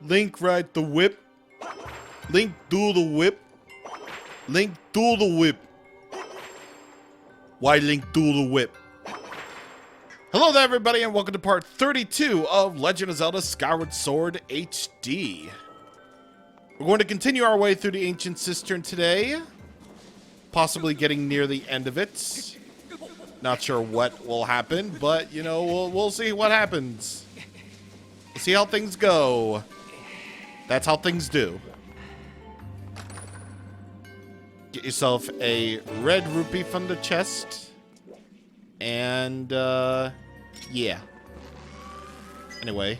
Link ride the whip. Link do the whip. Link do the whip. Why Link do the whip? Hello there, everybody, and welcome to part 32 of Legend of Zelda Skyward Sword HD. We're going to continue our way through the Ancient Cistern today. Possibly getting near the end of it. Not sure what will happen, but, you know, we'll see what happens. We'll see how things go. That's how things do. Get yourself a red rupee from the chest. And, yeah. Anyway,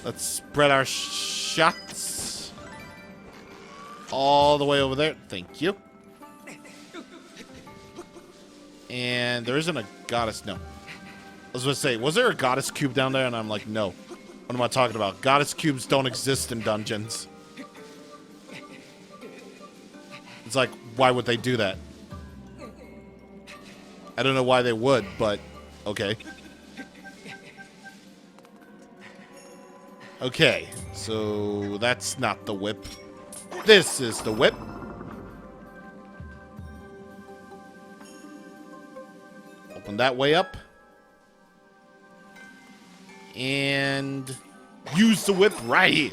let's spread our shots all the way over there. Thank you. And there isn't a goddess. No. I was going to say, was there a goddess cube down there? And I'm like, no. What am I talking about? Goddess cubes don't exist in dungeons. It's like, why would they do that? I don't know why they would, but okay. Okay, so that's not the whip. This is the whip. Open that way up. And use the whip right here.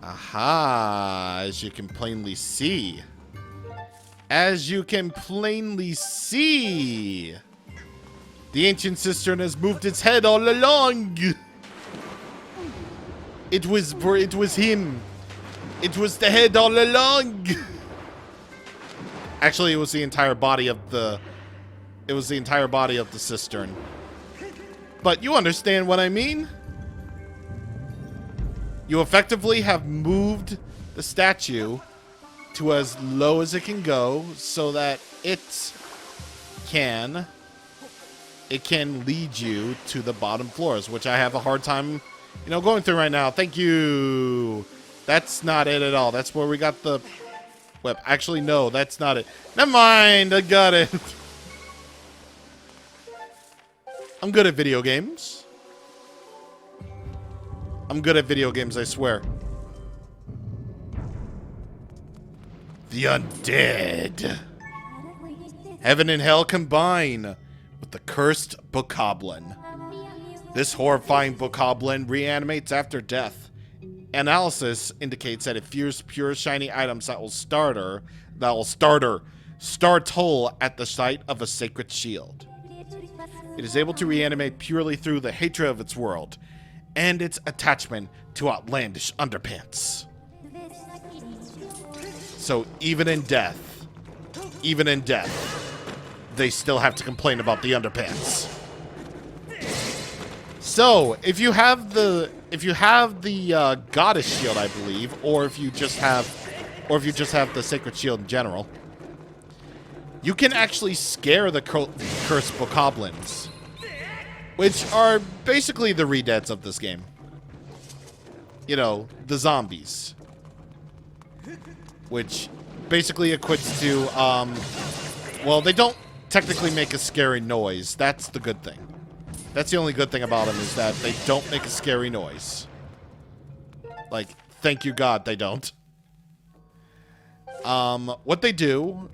Aha, as you can plainly see. As you can plainly see. The Ancient Cistern has moved its head all along. It was him. It was the head all along. Actually, it was the entire body of the cistern. But you understand what I mean? You effectively have moved the statue to as low as it can go so that it can lead you to the bottom floors, which I have a hard time, going through right now. Thank you. That's not it at all. That's where we got the whip. Actually, no, that's not it. Never mind. I got it. I'm good at video games. I'm good at video games, I swear. The undead. Heaven and hell combine with the cursed bokoblin. This horrifying bokoblin reanimates after death. Analysis indicates that it fears pure shiny items that will startle at the sight of a sacred shield. It is able to reanimate purely through the hatred of its world and its attachment to outlandish underpants. So even in death, they still have to complain about the underpants. So if you have the goddess shield, I believe, or if you just have the sacred shield in general, you can actually scare the cursed bokoblins, which are basically the redeads of this game. The zombies. Which basically equates to, well, they don't technically make a scary noise. That's the good thing. That's the only good thing about them, is that they don't make a scary noise. Like, thank you God they don't. What they do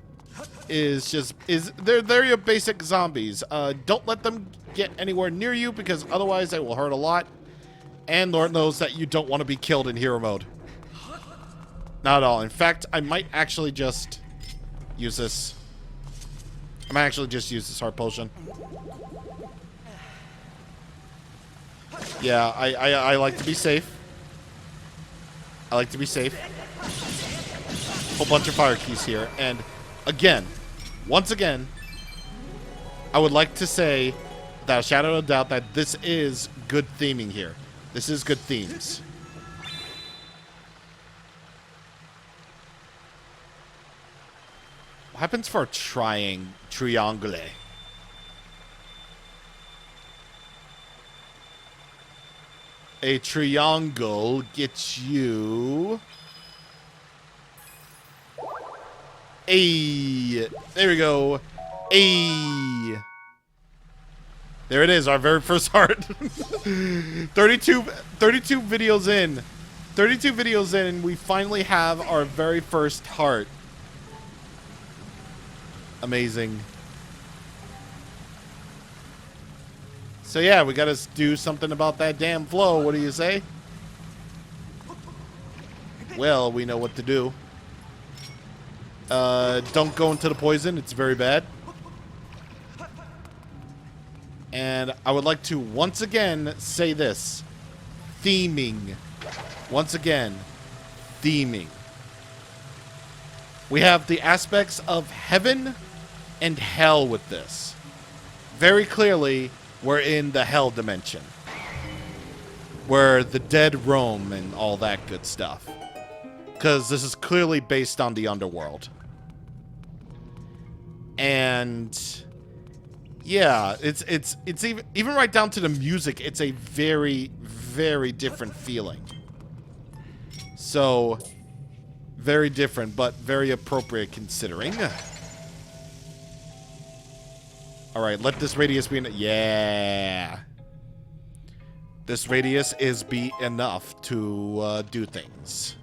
is they're your basic zombies. Don't let them get anywhere near you, because otherwise they will hurt a lot. And Lord knows that you don't want to be killed in hero mode. Not at all. In fact, I might actually just use this. I might actually just use this heart potion. Yeah, I like to be safe. I like to be safe. Whole bunch of fire keys here. And again, once again, I would like to say, without a shadow of a doubt, that this is good theming here. This is good themes. What happens for triangule? A triangle gets you... There we go. There it is, our very first heart. 32 videos in. 32 videos in, we finally have our very first heart. Amazing. So yeah, we gotta do something about that damn flow. What do you say? Well, we know what to do. Don't go into the poison. It's very bad. And I would like to once again say this. Theming. Once again, theming. We have the aspects of heaven and hell with this. Very clearly, we're in the hell dimension. Where the dead roam and all that good stuff. Because this is clearly based on the underworld. And yeah, it's even right down to the music, it's a very, very different feeling. So very different, but very appropriate considering. Alright, let this radius be yeah. This radius is be enough to do things.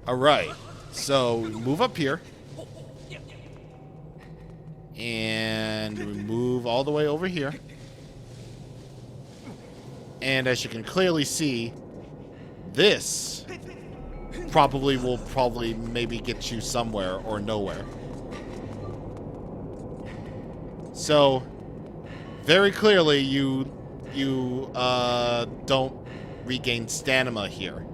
Alright, so move up here. And we move all the way over here. And as you can clearly see, this will maybe get you somewhere or nowhere. So, very clearly you don't regain stamina here.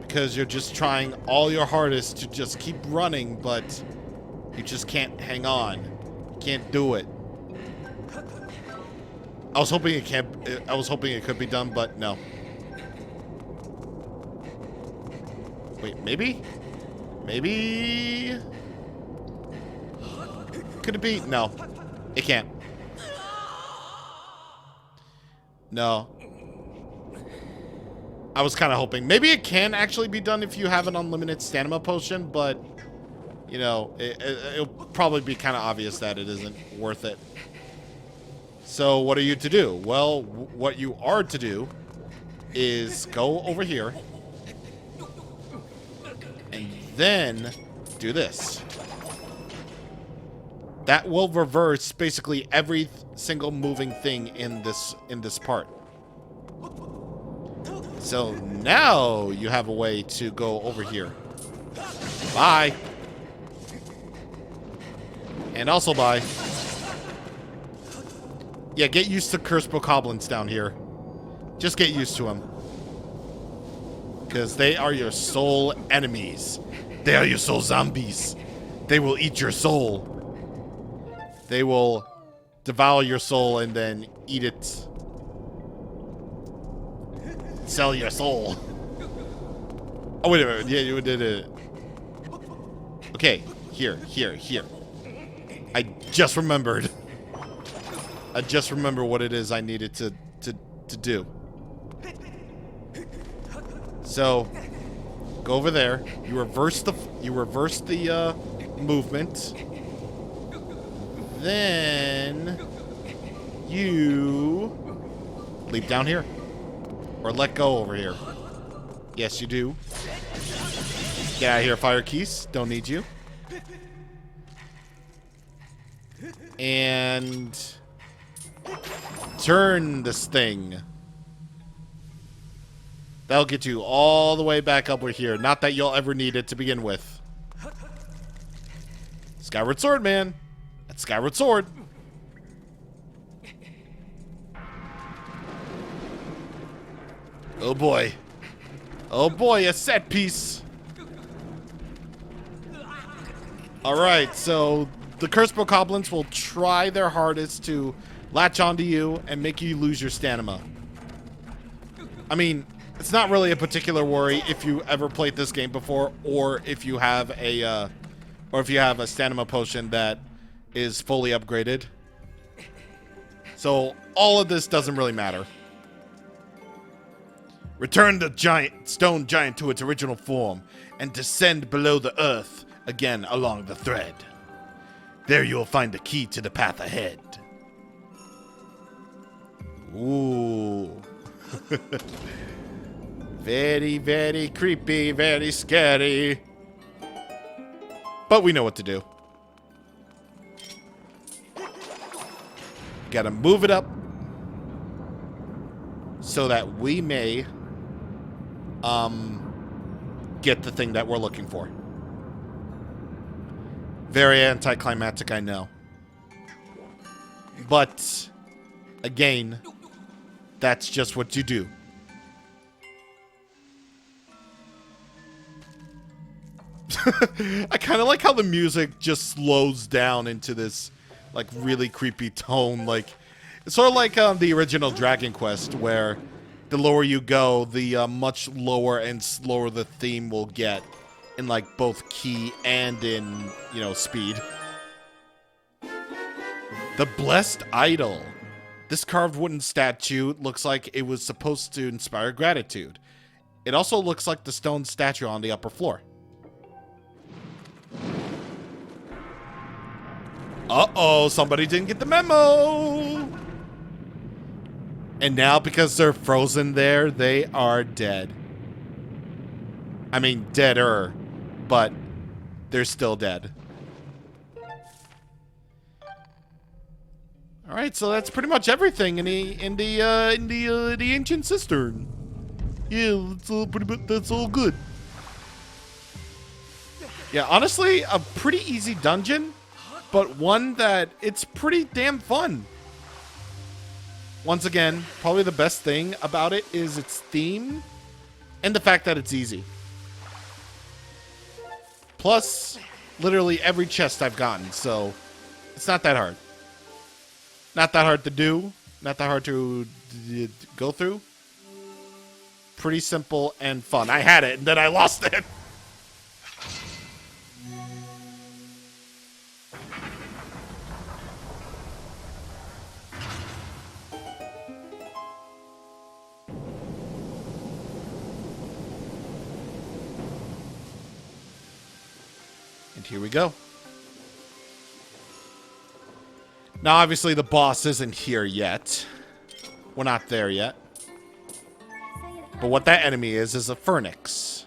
Because you're just trying all your hardest to just keep running, but you just can't hang on. You can't do it. I was hoping it could be done, but no. Wait, maybe? Maybe? Could it be? No. It can't. No. I was kind of hoping. Maybe it can actually be done if you have an unlimited stamina potion, but, you know, it'll probably be kind of obvious that it isn't worth it. So what are you to do? Well, what you are to do is go over here and then do this. That will reverse basically every single moving thing in this part. So now you have a way to go over here. Bye. And also bye. Yeah, get used to cursed bokoblins down here. Just get used to them. Because they are your soul enemies. They are your soul zombies. They will eat your soul. They will devour your soul and then eat it. Sell your soul. Oh, wait a minute. Yeah, you did it. Okay, here. I just remembered. I just remember what it is I needed to do. So, go over there. You reverse the movement. Then you leap down here. Or let go over here. Yes, you do. Get out of here, Fire Keys. Don't need you. And turn this thing. That'll get you all the way back up over here. Not that you'll ever need it to begin with. Skyward Sword, man. That's Skyward Sword. Oh boy. Oh boy, a set piece. Alright, so the cursed bokoblins will try their hardest to latch onto you and make you lose your stamina. I mean, it's not really a particular worry if you ever played this game before, or if you have a stamina potion that is fully upgraded. So all of this doesn't really matter. Return the stone giant to its original form and descend below the earth again along the thread. There you will find the key to the path ahead. Ooh. Very, very creepy, very scary. But we know what to do. Gotta move it up so that we may get the thing that we're looking for. Very anticlimactic, I know. But again, that's just what you do. I kind of like how the music just slows down into this like really creepy tone. Like it's sort of like the original Dragon Quest, where the lower you go, the much lower and slower the theme will get in like both key and in, you know, speed. The Blessed Idol. This carved wooden statue looks like it was supposed to inspire gratitude. It also looks like the stone statue on the upper floor. Uh-oh, somebody didn't get the memo! And now, because they're frozen there, they are dead. I mean, deader, but they're still dead. All right, so that's pretty much everything in the Ancient Cistern. Yeah, that's all good. Yeah, honestly, a pretty easy dungeon, but one that it's pretty damn fun. Once again, probably the best thing about it is its theme and the fact that it's easy. Plus, literally every chest I've gotten, so it's not that hard. Not that hard to do, not that hard to go through. Pretty simple and fun. I had it, and then I lost it. And here we go. Now, obviously, the boss isn't here yet. We're not there yet. But what that enemy is a phoenix.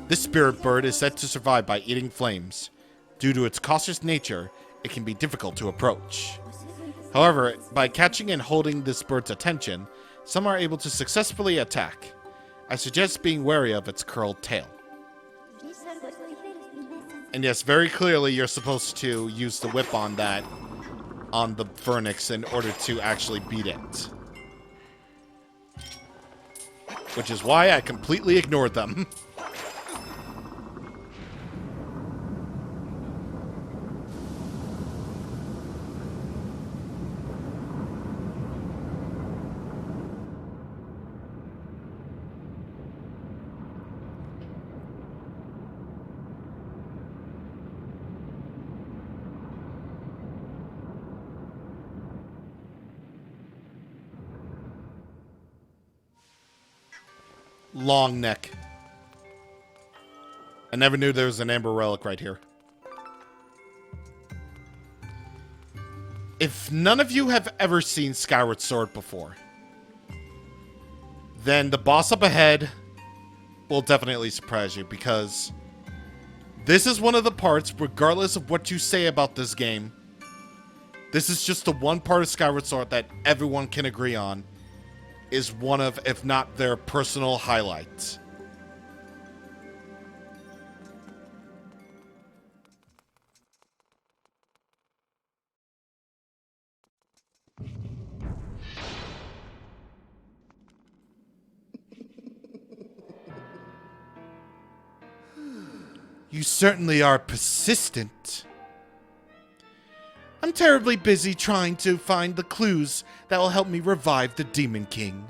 This spirit bird is said to survive by eating flames. Due to its cautious nature, it can be difficult to approach. However, by catching and holding this bird's attention, some are able to successfully attack. I suggest being wary of its curled tail. And yes, very clearly you're supposed to use the whip on that, on the phoenix, in order to actually beat it. Which is why I completely ignored them. Long neck. I never knew there was an amber relic right here. If none of you have ever seen Skyward Sword before, then the boss up ahead will definitely surprise you, because this is one of the parts, regardless of what you say about this game, this is just the one part of Skyward Sword that everyone can agree on is one of, if not their personal highlights. You certainly are persistent. I'm terribly busy trying to find the clues that will help me revive the Demon King.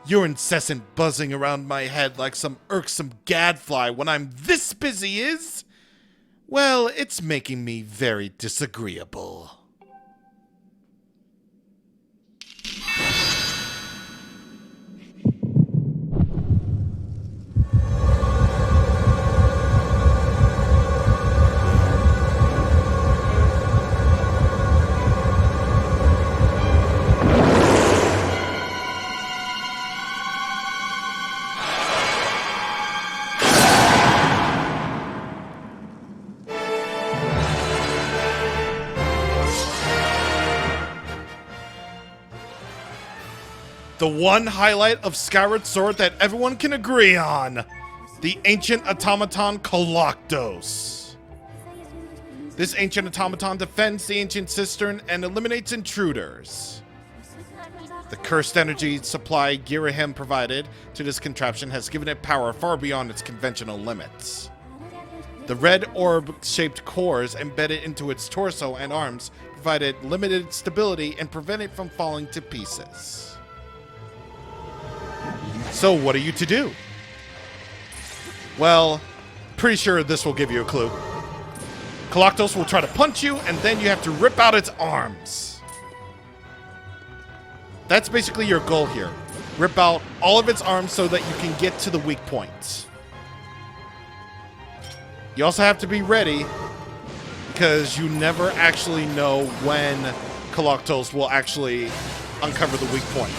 Your incessant buzzing around my head like some irksome gadfly when I'm this busy is, well, it's making me very disagreeable. The one highlight of Skyward Sword that everyone can agree on. The Ancient Automaton Koloktos. This Ancient Automaton defends the Ancient Cistern and eliminates intruders. The cursed energy supply Girahim provided to this contraption has given it power far beyond its conventional limits. The red orb-shaped cores embedded into its torso and arms provided limited stability and prevent it from falling to pieces. So what are you to do? Well, pretty sure this will give you a clue. Koloktos will try to punch you, and then you have to rip out its arms. That's basically your goal here. Rip out all of its arms so that you can get to the weak points. You also have to be ready, because you never actually know when Koloktos will actually uncover the weak point.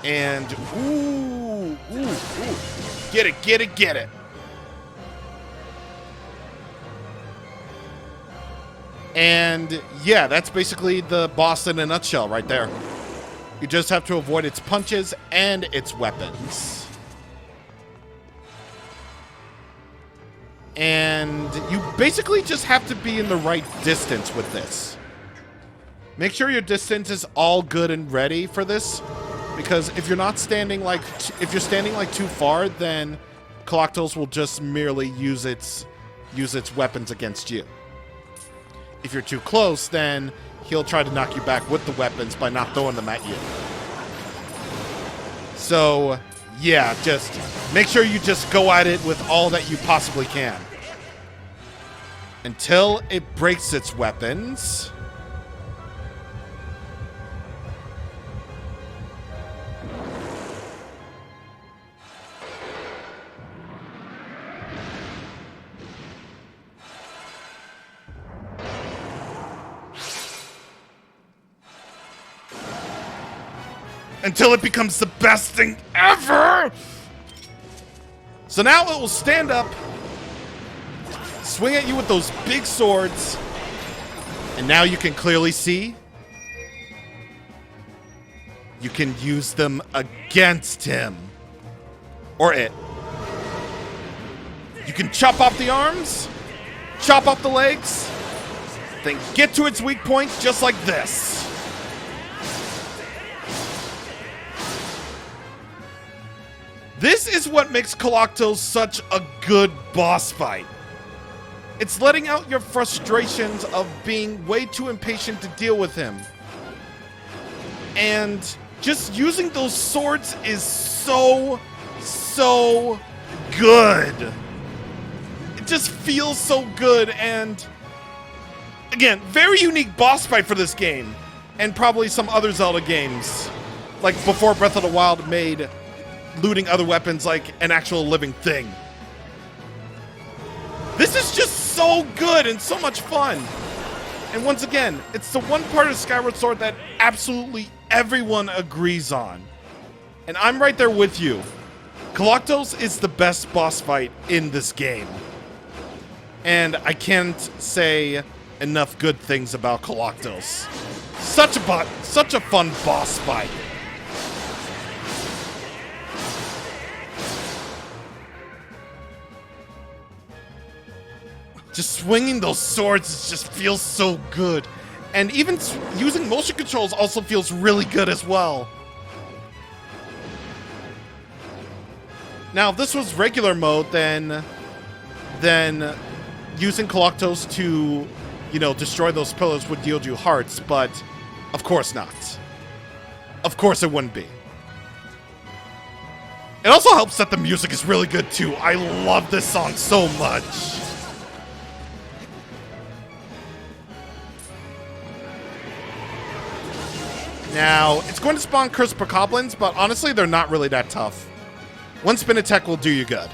And, ooh. Get it, get it, get it. And yeah, that's basically the boss in a nutshell right there. You just have to avoid its punches and its weapons. And you basically just have to be in the right distance with this. Make sure your distance is all good and ready for this. Because if you're not standing like, if you're standing like too far, then Koloktos will just merely use its weapons against you. If you're too close, then he'll try to knock you back with the weapons by not throwing them at you. So, yeah, just make sure you just go at it with all that you possibly can. Until it breaks its weapons. Until it becomes the best thing ever! So now it will stand up, swing at you with those big swords, and now you can clearly see you can use them against him. Or it. You can chop off the arms, chop off the legs, then get to its weak point just like this. This is what makes Koloktos such a good boss fight. It's letting out your frustrations of being way too impatient to deal with him. And just using those swords is so good. It just feels so good, and again, very unique boss fight for this game. And probably some other Zelda games, like before Breath of the Wild made looting other weapons like an actual living thing. This is just so good and so much fun. And once again, it's the one part of Skyward Sword that absolutely everyone agrees on. And I'm right there with you. Koloktos is the best boss fight in this game. And I can't say enough good things about Koloktos. Such a fun boss fight. Just swinging those swords just feels so good. And even using motion controls also feels really good as well. Now, if this was regular mode, then using Koloktos to, you know, destroy those pillars would yield you hearts, but of course not. Of course it wouldn't be. It also helps that the music is really good too. I love this song so much. Now, it's going to spawn cursed bokoblins, but honestly, they're not really that tough. One spin attack will do you good.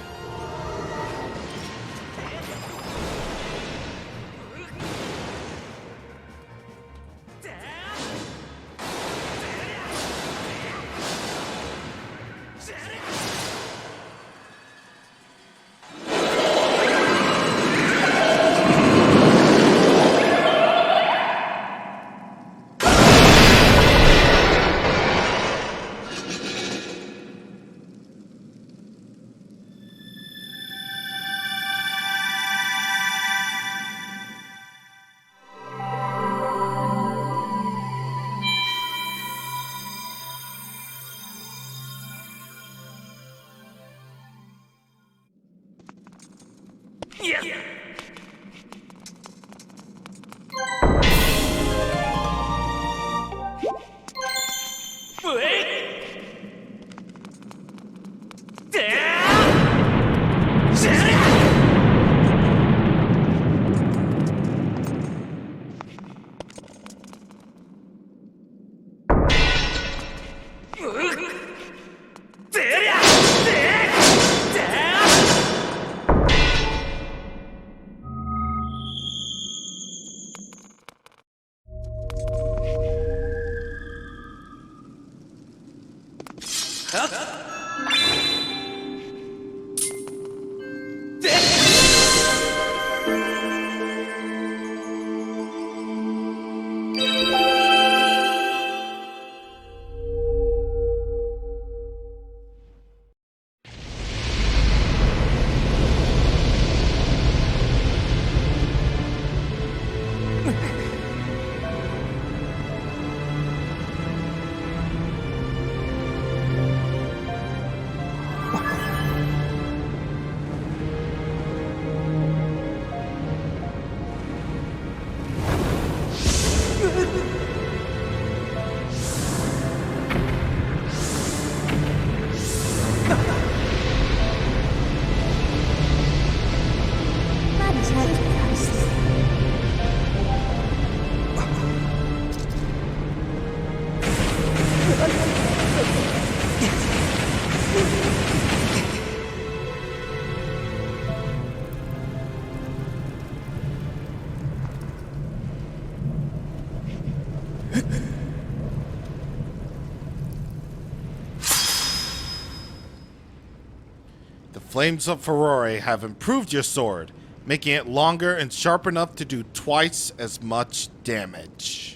The flames of Furore have improved your sword, making it longer and sharp enough to do twice as much damage.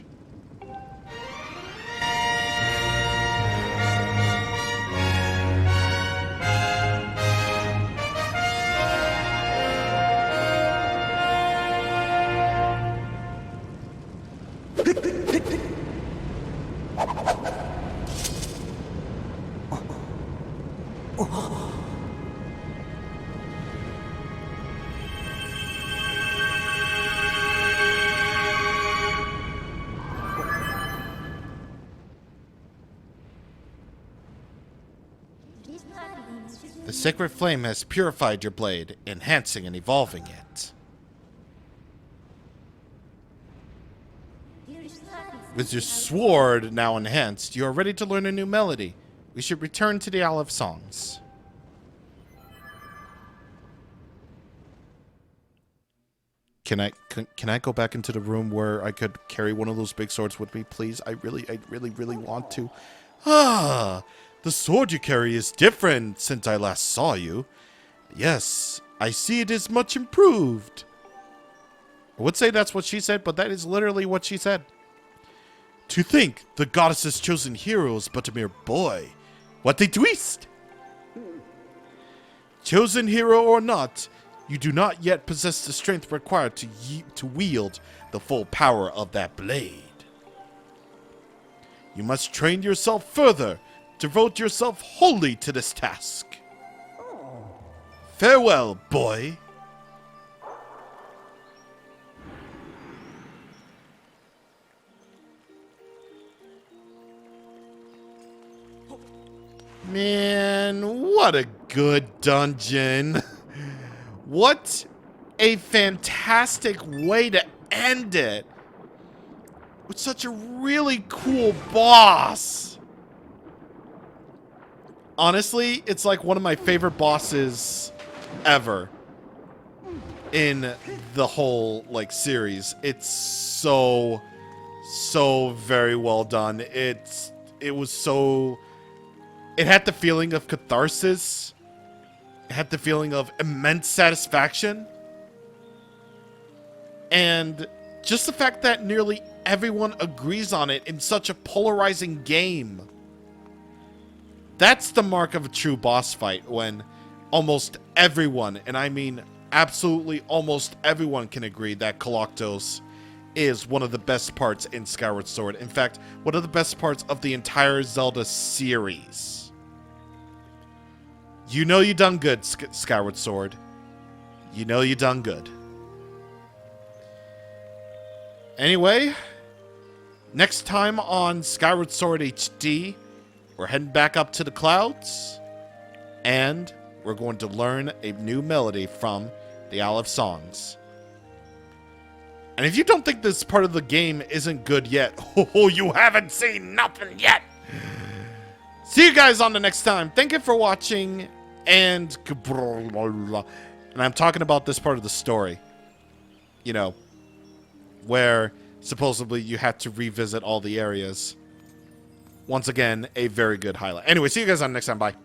The sacred flame has purified your blade, enhancing and evolving it. With your sword now enhanced, you are ready to learn a new melody. We should return to the Isle of Songs. Can I go back into the room where I could carry one of those big swords with me, please? I really want to. Ah, the sword you carry is different since I last saw you. Yes, I see it is much improved. I would say that's what she said, but that is literally what she said. To think the goddess's chosen hero is but a mere boy. What a twist! Chosen hero or not, you do not yet possess the strength required to wield the full power of that blade. You must train yourself further, devote yourself wholly to this task. Farewell, boy. Man, what a good dungeon. What a fantastic way to end it. With such a really cool boss. Honestly, it's like one of my favorite bosses ever in the whole like series. It's so very well done. It had the feeling of catharsis. It had the feeling of immense satisfaction. And just the fact that nearly everyone agrees on it in such a polarizing game. That's the mark of a true boss fight, when almost everyone, and I mean absolutely almost everyone, can agree that Koloktos is one of the best parts in Skyward Sword. In fact, one of the best parts of the entire Zelda series. You know you done good, Skyward Sword. You know you done good. Anyway, next time on Skyward Sword HD, we're heading back up to the clouds, and we're going to learn a new melody from the Isle of Songs. And if you don't think this part of the game isn't good yet, oh, you haven't seen nothing yet. See you guys on the next time. Thank you for watching, and I'm talking about this part of the story. You know, where supposedly you had to revisit all the areas. Once again, a very good highlight. Anyway, see you guys on the next time. Bye.